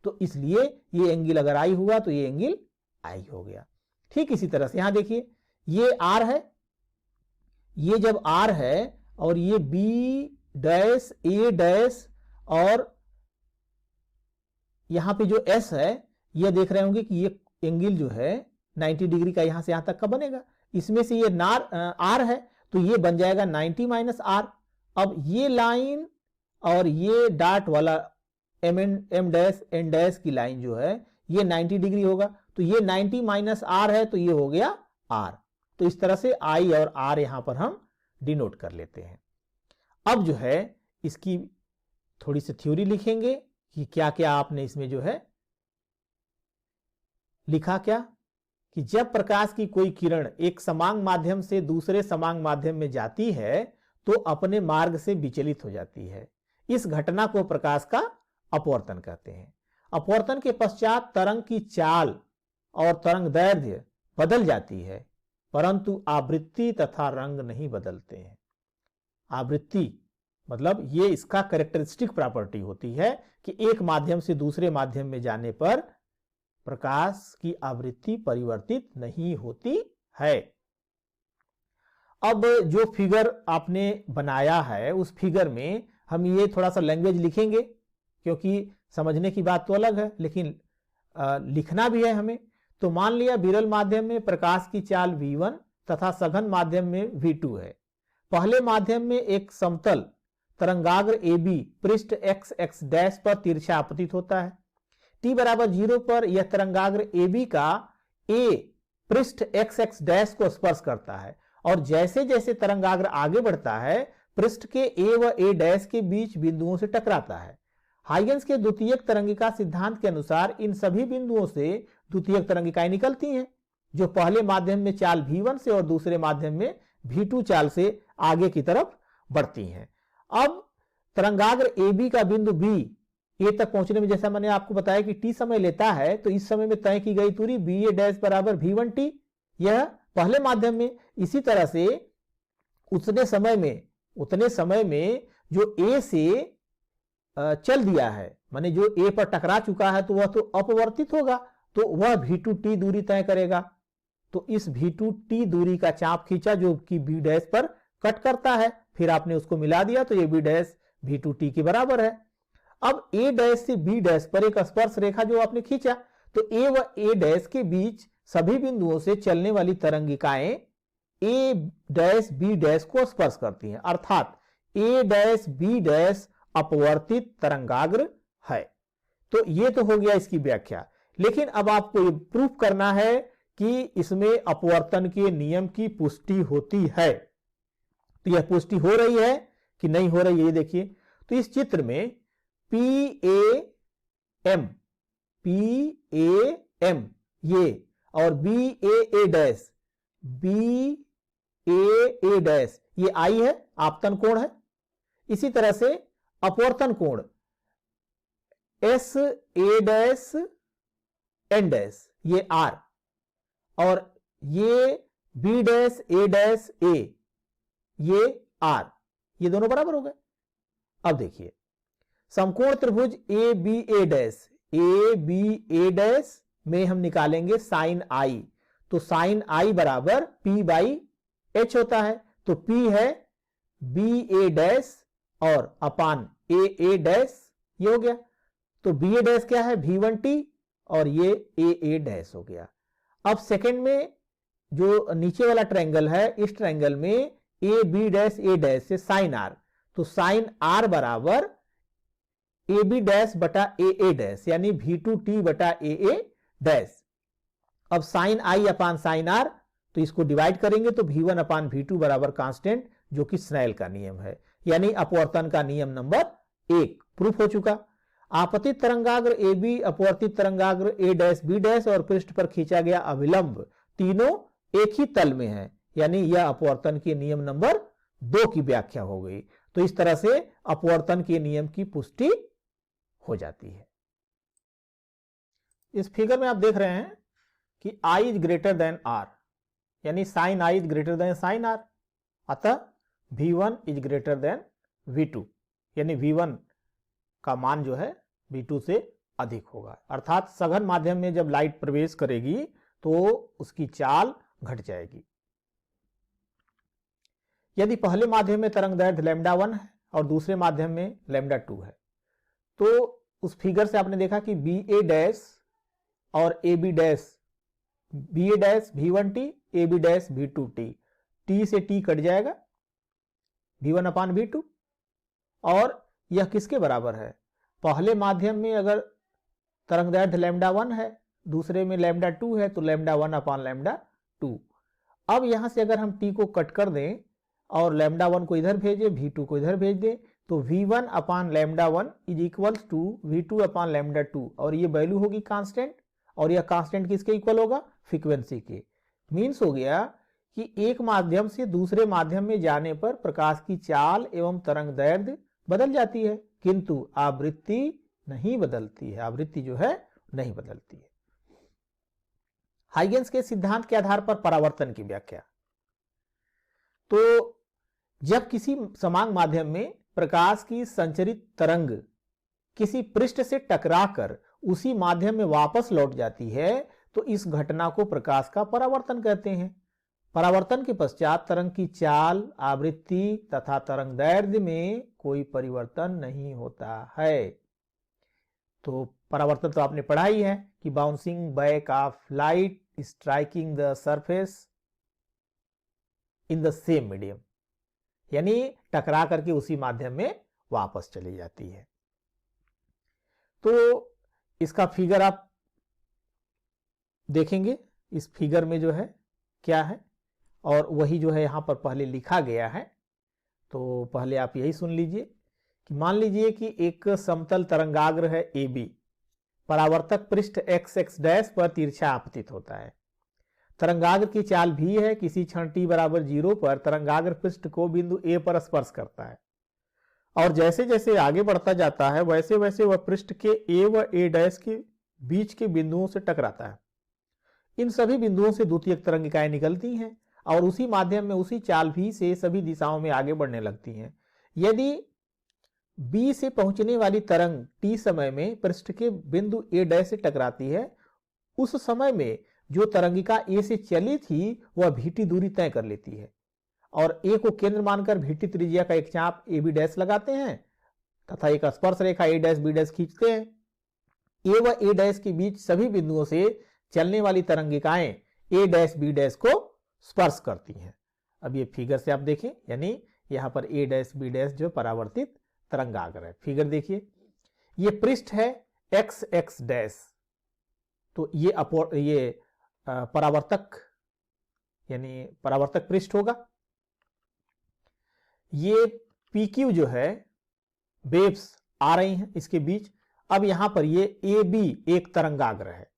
तो इसलिए ये एंगल अगर I हुआ तो ये एंगल I हो गया। ठीक इसी तरह से यहां देखिए ये R है, ये जब R है और ये B डैश A डैश और यहां पे जो S है, ये देख रहे होंगे कि ये एंगल जो है 90 डिग्री का यहां से यहां तक का बनेगा। इसमें से ये R है तो ये बन जाएगा 90 माइनस R। अब ये लाइन और ये डॉट वाला M डैश N डैश की लाइन जो है ये 90 डिग्री होगा तो ये 90 माइनस आर है, तो ये हो गया आर। तो इस तरह से आई और आर यहां पर हम डिनोट कर लेते हैं। अब जो है इसकी थोड़ी सी थ्योरी लिखेंगे कि क्या क्या आपने इसमें जो है लिखा। क्या कि जब प्रकाश की कोई किरण एक समांग माध्यम से दूसरे समांग माध्यम में जाती है तो अपने मार्ग से विचलित हो जाती है। इस घटना को प्रकाश का अपवर्तन कहते हैं। अपवर्तन के पश्चात तरंग की चाल और तरंग दैर्ध्य बदल जाती है, परंतु आवृत्ति तथा रंग नहीं बदलते हैं। आवृत्ति मतलब ये इसका कैरेक्टरिस्टिक प्रॉपर्टी होती है कि एक माध्यम से दूसरे माध्यम में जाने पर प्रकाश की आवृत्ति परिवर्तित नहीं होती है। अब जो फिगर आपने बनाया है उस फिगर में हम ये थोड़ा सा लैंग्वेज लिखेंगे, क्योंकि समझने की बात तो अलग है लेकिन लिखना भी है हमें। तो मान लिया विरल माध्यम में प्रकाश की चाल v1 तथा सघन माध्यम में v2 है। पहले माध्यम में एक समतल तरंगाग्र AB पृष्ठ x x डैश पर तिरछा आपतित होता है। t बराबर 0 पर यह तरंगाग्र AB का A पृष्ठ x x डैश को स्पर्श करता है, और जैसे जैसे तरंगाग्र आगे बढ़ता है पृष्ठ के A व A डैश के बीच बिंदुओं से टकराता है। हाइगेंस के द्वितीयक तरंगिका सिद्धांत के अनुसार इन सभी बिंदुओं से द्वितीयक तरंगिकाएं निकलती हैं, जो पहले माध्यम में चाल v1 से और दूसरे माध्यम में v2 चाल से आगे की तरफ बढ़ती हैं। अब तरंगाग्र AB का बिंदु B ए तक पहुंचने में जैसा मैंने आपको बताया कि t समय लेता है, तो इस समय में तय की गई दूरी BA डैश बराबर v1t, यह पहले माध्यम में। इसी तरह से उतने समय में जो A से चल दिया है, माने जो A पर टकरा चुका है, तो वह तो अपवर्तित होगा, तो वह v2t दूरी तय करेगा। तो इस v2t दूरी का चाप खींचा जो कि B डैश पर कट करता है, फिर आपने उसको मिला दिया तो ये B डैश v2t के बराबर है। अब A डैश से B डैश पर एक स्पर्श रेखा जो आपने खींचा, तो A व A डैश के बीच सभी बिंदुओं से चलने वाली तरंगिकाएं A डैश B डैश को स्पर्श करती हैं, अर्थात A डैश B डैश अपवर्तित तरंगाग्र है। तो ये तो हो गया इसकी व्याख्या। लेकिन अब आपको ये प्रूफ करना है कि इसमें अपवर्तन के नियम की पुष्टि होती है। तो यह पुष्टि हो रही है कि नहीं हो रही है, ये देखिए। तो इस चित्र में PAM ये और BAA डैश ये I है, आपतन कोण है। इसी तरह से अपवर्तन कोण SA डैश N डैश ये R, और ये B dash A dash A ये R, ये दोनों बराबर हो गए। अब देखिए समकोण त्रिभुज ABA डैश में हम निकालेंगे साइन I, तो साइन I बराबर P बाई H होता है। तो P है BA डैश और अपान AA डैश, ये हो गया। तो BA डैश क्या है V1t और ये AA डैश हो गया। अब सेकंड में जो नीचे वाला ट्रायंगल है, इस ट्रायंगल में AB डैश A डैश से साइन R, तो साइन R बराबर AB डैश बटा AA डैश यानी V2t बटा AA डैश। अब sine I upon sine R, तो इसको डिवाइड करेंगे तो V1 अपान V2 बराबर कांस्टेंट, जो कि स्नेल का नियम है, यानी अपवर्तन का नियम नंबर 1 प्रूफ हो चुका। आपतित तरंगाग्र AB, अपवर्तित तरंगाग्र A डैश B डैश और पृष्ठ पर खींचा गया अभिलंब तीनों एक ही तल में है, यानी यह अपवर्तन के नियम नंबर 2 की व्याख्या हो गई। तो इस तरह से अपवर्तन के नियम की पुष्टि हो जाती है। इस फिगर में आप देख रहे हैं कि I is greater than R, यानी sine I is greater than sine R, अतः V1 is greater then V2, यानी V1 का मान जो है V2 से अधिक होगा। अर्थात सघन माध्यम में जब लाइट प्रवेश करेगी तो उसकी चाल घट जाएगी। यदि पहले माध्यम में तरंग दैर्ध्य λ1 है और दूसरे माध्यम में λ2 है, तो उस फिगर से आपने देखा कि BA डैश और AB dash, BA dash V1t, AB dash V2t, T से T कट जाएगा, V1 अपान V2, और यह किसके बराबर है? पहले माध्यम में अगर तरंग दैर्ध्य λ1 है, दूसरे में लैम्डा 2 है तो लैम्डा 1 अपान लैम्डा 2। अब यहां से अगर हम t को कट कर दें और लैम्डा 1 को इधर भेजें, v2 को इधर भेज दें, तो v1 upon lambda 1 is equals to v2 upon lambda 2, और ये वैल्यू होगी कांस्टेंट, और यह कांस्टेंट किसके इक्वल होगा? फ्रीक्वेंसी के। मीन्स हो गया कि एक माध्यम से दूसरे माध्यम में जाने पर प्रकाश की चाल एवं तरंग दैर्ध्य बदल जाती है, किंतु आवृत्ति नहीं बदलती है, आवृत्ति जो है नहीं बदलती है। हाइगेंस के सिद्धांत के आधार पर परावर्तन की व्याख्या। तो जब किसी समांग माध्यम में प्रकाश की संचरित तरंग किसी पृष्ठ से टकराकर उसी माध्यम में वापस लौट जाती है तो इस घटना को प्रकाश का परावर्तन कहते हैं। परावर्तन के पश्चात तरंग की चाल, आवृत्ति तथा तरंग दैर्ध्य में कोई परिवर्तन नहीं होता है। तो परावर्तन तो आपने पढ़ा ही है कि bouncing back of light striking the surface in the same medium, यानी टकरा करके उसी माध्यम में वापस चली जाती है। तो इसका फिगर आप देखेंगे, इस फिगर में जो है क्या है, और वही जो है यहां पर पहले लिखा गया है। तो पहले आप यही सुन लीजिए कि मान लीजिए कि एक समतल तरंगाग्र है AB, परावर्तक पृष्ठ XX डैश पर तिरछा आपतित होता है। तरंगाग्र की चाल भी है, किसी क्षण t बराबर 0 पर तरंगाग्र पृष्ठ को बिंदु A पर स्पर्श करता है, और जैसे जैसे आगे बढ़ता जाता है वैसे वैसे वह पृष्ठ के A व A डैश के बीच के बिंदुओं से टकराता है। इन सभी बिंदुओं से द्वितीयक तरंगिकाएं निकलती हैं और उसी माध्यम में उसी चाल भी से सभी दिशाओं में आगे बढ़ने लगती हैं। यदि B से पहुंचने वाली तरंग t समय में पृष्ठ के बिंदु A डैश से टकराती है, उस समय में जो तरंगिका A से चली थी वह VT दूरी तय कर लेती है, और A को केंद्र मानकर VT त्रिज्या का एक चाप AB डैश लगाते हैं तथा एक स्पर्श रेखा A डैश B डैश खींचते हैं। A व A डैश के बीच सभी बिंदुओं से चलने वाली तरंगिकाएं A डैश B डैश को स्पर्श करती हैं। अब ये फिगर से आप देखें, यानी यहां पर A डैश B डैश जो परावर्तित तरंगाग्र है। फिगर देखिए, ये पृष्ठ है XX डैश, तो ये परावर्तक यानी परावर्तक पृष्ठ होगा। ये PQ जो है वेव्स आ रही हैं इसके बीच। अब यहां पर ये AB एक तरंगाग्र है,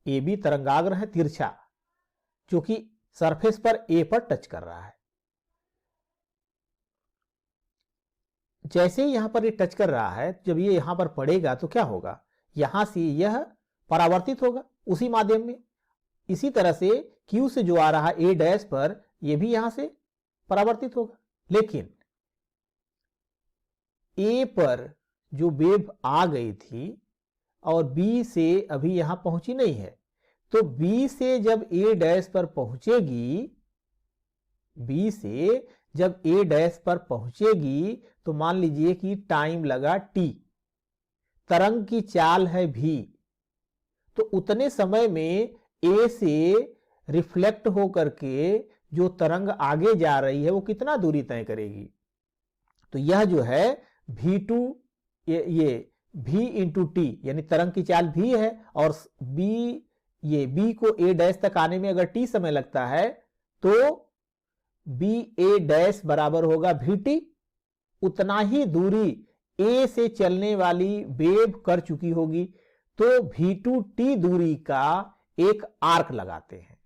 AB तरंगाग्र है तिरछा, जो कि सरफेस पर A पर टच कर रहा है। जैसे ही यहां पर ये टच कर रहा है, जब ये यहां पर पड़ेगा तो क्या होगा, यहां से यह परावर्तित होगा उसी माध्यम में। इसी तरह से Q से जो आ रहा A डैश पर यह भी यहां से परावर्तित होगा। लेकिन A पर जो वेव आ गई थी और B से अभी यहां पहुंची नहीं है, तो B से जब A डैश पर पहुंचेगी, B से जब A डैश पर पहुंचेगी तो मान लीजिए कि टाइम लगा T, तरंग की चाल है V, तो उतने समय में A से रिफ्लेक्ट होकर के जो तरंग आगे जा रही है वो कितना दूरी तय करेगी। तो यह जो है V2 ये V इंटू टी, यानी तरंग की चाल V है, और B को A डैश तक आने में अगर T समय लगता है तो BA डैश बराबर होगा VT। उतना ही दूरी A से चलने वाली वेव कर चुकी होगी, तो V2T दूरी का एक आर्क लगाते हैं,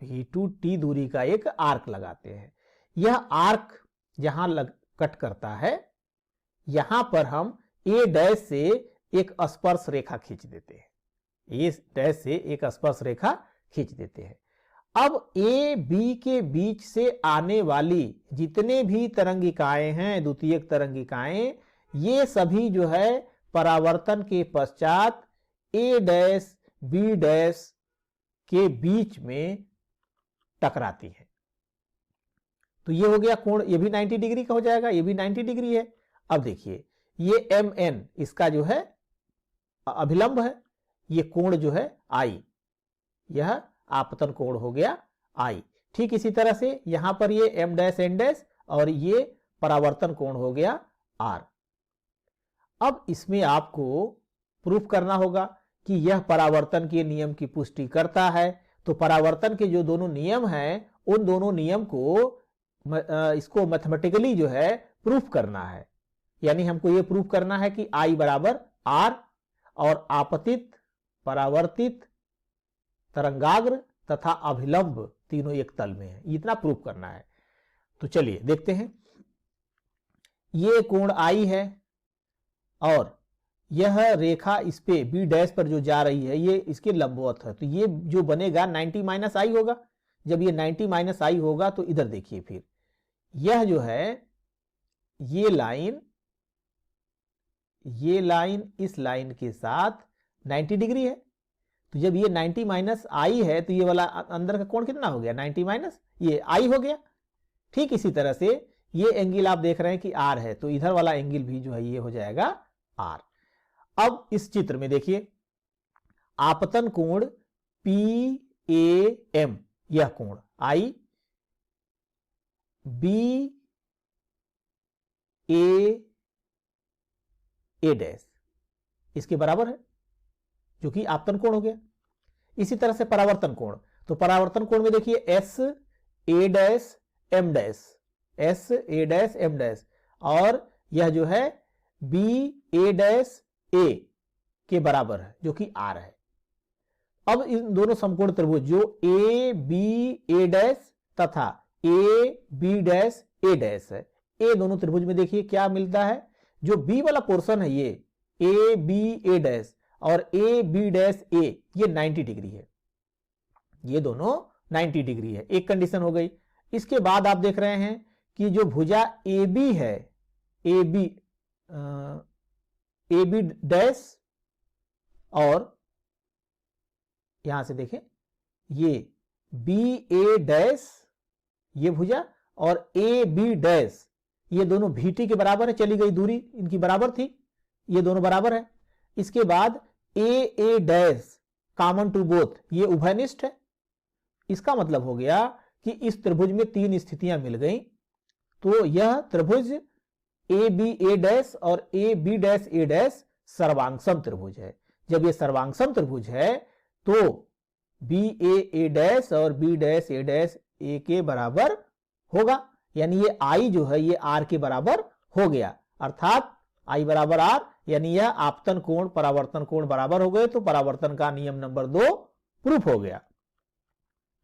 V2T दूरी का एक आर्क लगाते हैं। यह आर्क जहां कट करता है, यहां पर हम A डैश से एक स्पर्श रेखा खींच देते हैं, A डैश से एक स्पर्श रेखा खींच देते हैं। अब A B के बीच से आने वाली जितने भी तरंगिकाएं हैं, द्वितीयक तरंगिकाएं, ये सभी जो है परावर्तन के पश्चात A डैश B डैश के बीच में टकराती है। तो ये हो गया कोण, ये भी 90 डिग्री का हो जाएगा, ये भी 90 डिग्री है। अब देखिए ये MN इसका जो है अभिलंब है, ये कोण जो है I, यह आपतन कोण हो गया I। ठीक इसी तरह से यहां पर ये M डैश N डैश और ये परावर्तन कोण हो गया R। अब इसमें आपको प्रूफ करना होगा कि यह परावर्तन के नियम की पुष्टि करता है। तो परावर्तन के जो दोनों नियम हैं, उन दोनों नियम को इसको मैथमेटिकली जो है प्रूफ करना है। यानी हमको ये प्रूफ करना है कि I बराबर R और आपतित, परावर्तित, तरंगाग्र तथा अभिलंब तीनों एक तल में है, इतना प्रूफ करना है। तो चलिए देखते हैं। ये कोण I है और यह रेखा इस पे बी डैश पर जो जा रही है ये इसके लंबवत है, तो ये जो बनेगा 90 माइनस आई होगा। जब ये 90 माइनस आई होगा तो इधर देखिए, फिर यह जो है ये लाइन इस लाइन के साथ 90 डिग्री है। तो जब ये 90 माइनस आई है तो ये वाला अंदर का कोण कितना हो गया, 90 माइनस ये आई हो गया। ठीक इसी तरह से ये एंगल आप देख रहे हैं कि आर है, तो इधर वाला एंगल भी जो है ये हो जाएगा आर। अब इस चित्र में देखिए, आपतन कोण PAM, यह कोण I BA डैश इसके बराबर है, जो कि आपतन कोण हो गया। इसी तरह से परावर्तन कोण, तो परावर्तन कोण में देखिए SA dash M dash, SA dash M dash, और यह जो है BA डैश A के बराबर है, जो कि R है। अब इन दोनों समकोण त्रिभुज जो AB डैश तथा AB डैश A डैश है, ये दोनों त्रिभुज में देखिए क्या मिलता है। जो B वाला पोर्शन है ये AB डैश और AB डैश A, ये 90 डिग्री है, ये दोनों 90 डिग्री है, एक कंडीशन हो गई। इसके बाद आप देख रहे हैं कि जो भुजा AB है, AB डैश, और यहां से देखें ये BA डैश ये भुजा और AB डैश, ये दोनों VT के बराबर है, चली गई दूरी इनकी बराबर थी, ये दोनों बराबर है। इसके बाद AA dash common to both, ये उभयनिष्ठ है। इसका मतलब हो गया कि इस त्रिभुज में तीन स्थितियां मिल गई, तो यह त्रिभुज ABA डैश और AB डैश A डैश सर्वांगसम त्रिभुज है। जब ये सर्वांगसम त्रिभुज है तो BAA डैश और B dash A dash A के बराबर होगा, यानी ये I जो है ये R के बराबर हो गया, अर्थात I बराबर R, यानी यह आपतन कोण परावर्तन कोण बराबर हो गए, तो परावर्तन का नियम नंबर 2 प्रूफ हो गया।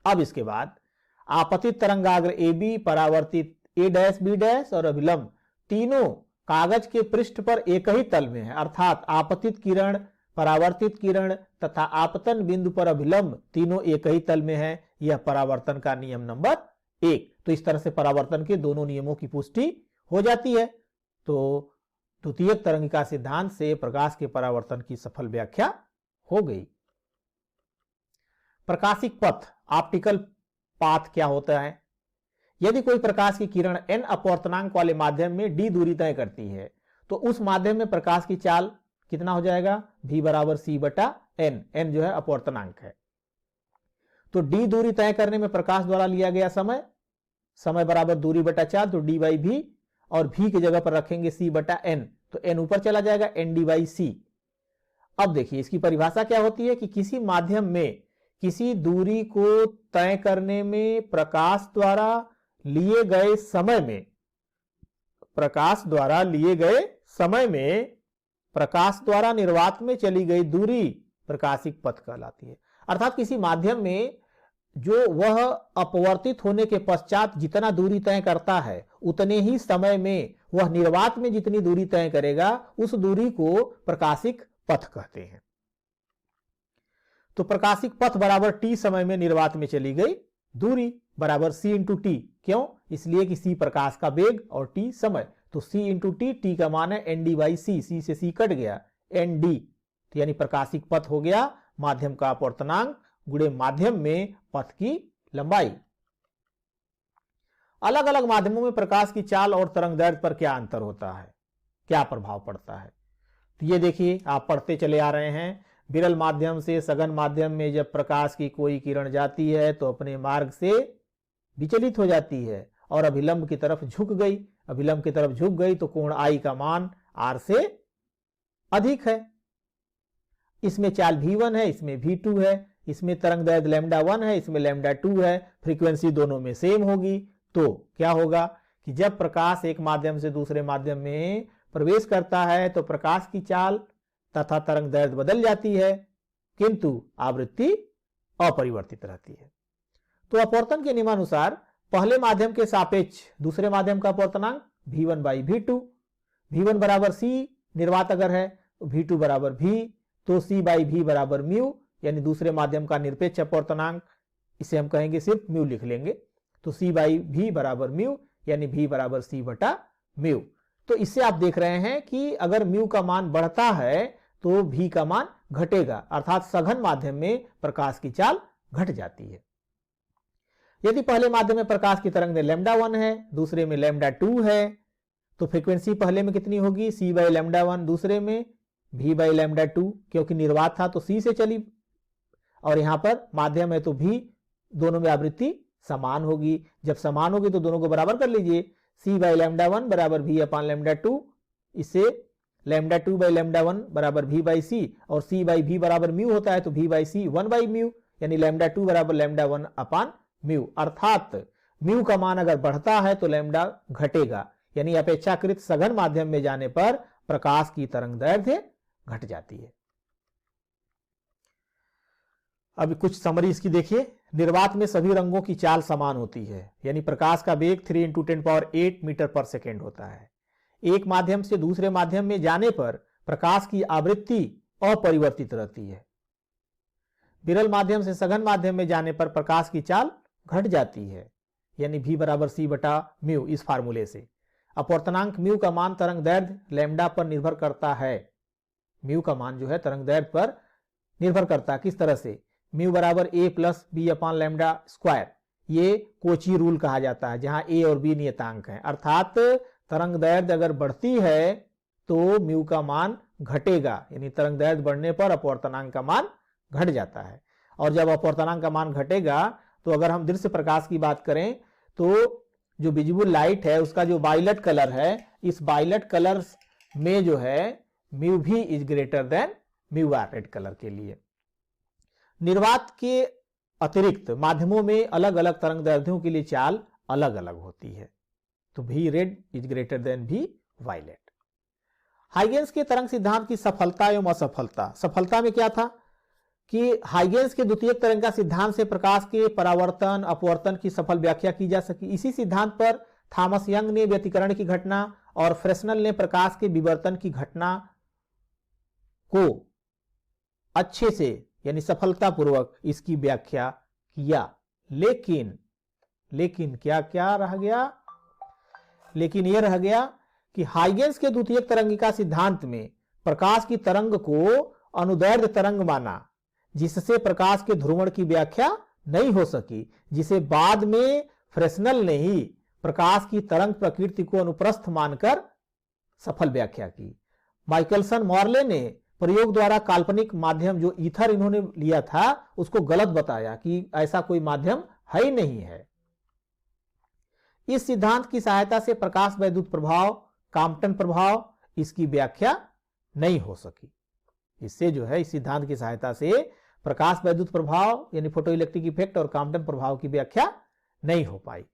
अब इसके बाद आपतित तरंगाग्र AB, परावर्तित A डैश B डैश और अभिलंब तीनों कागज के पृष्ठ पर एक ही तल में है, अर्थात आपतित किरण, परावर्तित किरण तथा आपतन बिंदु पर अभिलंब तीनों एक ही तल में है। यह परावर्तन का नियम नंबर 1। तो इस तरह से परावर्तन के दोनों नियमों की पुष्टि हो जाती है। तो द्वितीयक तरंगिका सिद्धांत से प्रकाश के परावर्तन की सफल व्याख्या हो गई। प्रकाशिक पथ, ऑप्टिकल पाथ क्या होता है? यदि कोई प्रकाश की किरण n अपवर्तनांक वाले माध्यम में d दूरी तय करती है, तो उस माध्यम में प्रकाश की चाल कितना हो जाएगा, v बराबर c बटा n, n जो है अपवर्तनांक है। तो d दूरी तय करने में प्रकाश द्वारा लिया गया समय, समय बराबर दूरी बटा 4, तो d बाई v, और v की जगह पर रखेंगे c बटा n, तो n ऊपर चला जाएगा, nd बाई c। अब देखिए इसकी परिभाषा क्या होती है कि किसी माध्यम में किसी दूरी को तय करने में प्रकाश द्वारा लिए गए समय में, प्रकाश द्वारा लिए गए समय में प्रकाश द्वारा निर्वात में चली गई दूरी प्रकाशिक पथ कहलाती है। अर्थात किसी माध्यम में जो वह अपवर्तित होने के पश्चात जितना दूरी तय करता है, उतने ही समय में वह निर्वात में जितनी दूरी तय करेगा, उस दूरी को प्रकाशिक पथ कहते हैं। तो प्रकाशिक पथ बराबर t समय में निर्वात में चली गई दूरी बराबर c इंटू टी। क्यों? इसलिए कि c प्रकाश का वेग और t समय, तो c इंटू टी, t का मान है nd बाई c, c से c कट गया, nd, तो यानी प्रकाशिक पथ हो गया माध्यम का अपवर्तनांक गुणे माध्यम में पथ की लंबाई। अलग अलग माध्यमों में प्रकाश की चाल और तरंगदैर्घ्य पर क्या अंतर होता है, क्या प्रभाव पड़ता है? तो ये देखिए आप पढ़ते चले आ रहे हैं, विरल माध्यम से सघन माध्यम में जब प्रकाश की कोई किरण जाती है तो अपने मार्ग से विचलित हो जाती है और अभिलंब की तरफ झुक गई, अभिलंब की तरफ झुक गई तो कोण I का मान R से अधिक है। इसमें चाल v1 है, इसमें v2 है, इसमें तरंग दैर्ध्य लैम्डा 1 है, इसमें लैम्डा 2 है, फ्रीक्वेंसी दोनों में सेम होगी। तो क्या होगा कि जब प्रकाश एक माध्यम से दूसरे माध्यम में प्रवेश करता है तो प्रकाश की चाल तथा तरंग दैर्ध्य बदल जाती है, किंतु आवृत्ति अपरिवर्तित रहती है। तो अपवर्तन के नियमानुसार पहले माध्यम के सापेक्ष दूसरे माध्यम का अपवर्तनांक v1/v2, v1 बराबर c निर्वात अगर है, v2 बराबर v, तो c/v बराबर म्यू, यानी दूसरे माध्यम का निरपेक्ष अपवर्तनांक, इसे हम कहेंगे सिर्फ म्यू लिख लेंगे। तो c/v बराबर म्यू, यानी v बराबर c बटा म्यू। तो इससे आप देख रहे हैं कि अगर म्यू का मान बढ़ता है तो v का मान घटेगा, अर्थात सघन माध्यम में प्रकाश की चाल घट जाती है। यदि पहले माध्यम में प्रकाश की तरंग लैम्डा 1 है, दूसरे में लैम्डा 2 है, तो फ्रीक्वेंसी पहले में कितनी होगी, c/λ1, दूसरे में v/λ2, क्योंकि निर्वात था तो c से चली, और यहां पर माध्यम है तो v, दोनों में आवृत्ति समान होगी। जब समान होगी तो दोनों को बराबर कर लीजिए, c/λ1 बराबर v/λ2, इससे लैम्डा 2/λ1 बराबर v/c, और c/v बराबर म्यू होता है तो v/c 1/म्यू, यानी लैम्डा 2 बराबर लैम्डा 1 म्यू, अर्थात म्यू का मान अगर बढ़ता है तो लैम्डा घटेगा, यानी अपेक्षाकृत सघन माध्यम में जाने पर प्रकाश की तरंग दैर्ध्य घट जाती है। अब कुछ समरी इसकी देखिए। निर्वात में सभी रंगों की चाल समान होती है, यानी प्रकाश का वेग 3 × 10⁸ मीटर पर सेकेंड होता है। एक माध्यम से दूसरे माध्यम में जाने पर प्रकाश की आवृत्ति अपरिवर्तित रहती है। विरल माध्यम से सघन माध्यम में जाने पर प्रकाश की चाल घट जाती है, यानी v बराबर c बटा म्यू, इस फार्मूले से। अपवर्तनांक म्यू का मान तरंग दैर्ध्य लैम्डा पर निर्भर करता है। म्यू का मान जो है तरंग दैर्ध्य पर निर्भर करता है, किस तरह से, म्यू बराबर a प्लस b/λ², ये कोची रूल कहा जाता है, जहां a और b नियतांक हैं, अर्थात तरंग दैर्ध्य अगर बढ़ती है तो म्यू का मान घटेगा, यानी तरंग दैर्ध्य बढ़ने पर अपवर्तनांक का मान घट जाता है। और जब अपवर्तनांक का मान घटेगा तो अगर हम दृश्य प्रकाश की बात करें तो जो विजिबल लाइट है उसका जो वायलेट कलर है, इस वायलेट कलर में जो है म्यू भी is greater than mu R red colour के लिए। निर्वात के अतिरिक्त माध्यमों में अलग अलग तरंग दैर्ध्यों के लिए चाल अलग अलग होती है, तो भी रेड इज ग्रेटर देन भी वायलेट। हाइगेंस के तरंग सिद्धांत की सफलता एवं असफलता। सफलता में क्या था कि हाइगेंस के द्वितीयक तरंग का सिद्धांत से प्रकाश के परावर्तन अपवर्तन की सफल व्याख्या की जा सकी। इसी सिद्धांत पर थॉमस यंग ने व्यतिकरण की घटना और फ्रेस्नेल ने प्रकाश के विवर्तन की घटना को अच्छे से यानी सफलतापूर्वक इसकी व्याख्या किया। लेकिन क्या रह गया, लेकिन यह रह गया कि हाइगेंस के द्वितीयक तरंगिका सिद्धांत में प्रकाश की तरंग को अनुदैर्ध्य तरंग माना, जिससे प्रकाश के ध्रुवण की व्याख्या नहीं हो सकी, जिसे बाद में फ्रेस्नेल ने ही प्रकाश की तरंग प्रकृति को अनुप्रस्थ मानकर सफल व्याख्या की। माइकलसन मॉर्ले ने प्रयोग द्वारा काल्पनिक माध्यम जो ईथर इन्होंने लिया था उसको गलत बताया कि ऐसा कोई माध्यम है ही नहीं है। इस सिद्धांत की सहायता से प्रकाश वैद्युत प्रभाव, कॉम्पटन प्रभाव, इसकी व्याख्या नहीं हो सकी। इससे जो है इस सिद्धांत की सहायता से प्रकाश वैद्युत प्रभाव यानी फोटोइलेक्ट्रिक इफेक्ट और कॉम्पटन प्रभाव की व्याख्या नहीं हो पाई।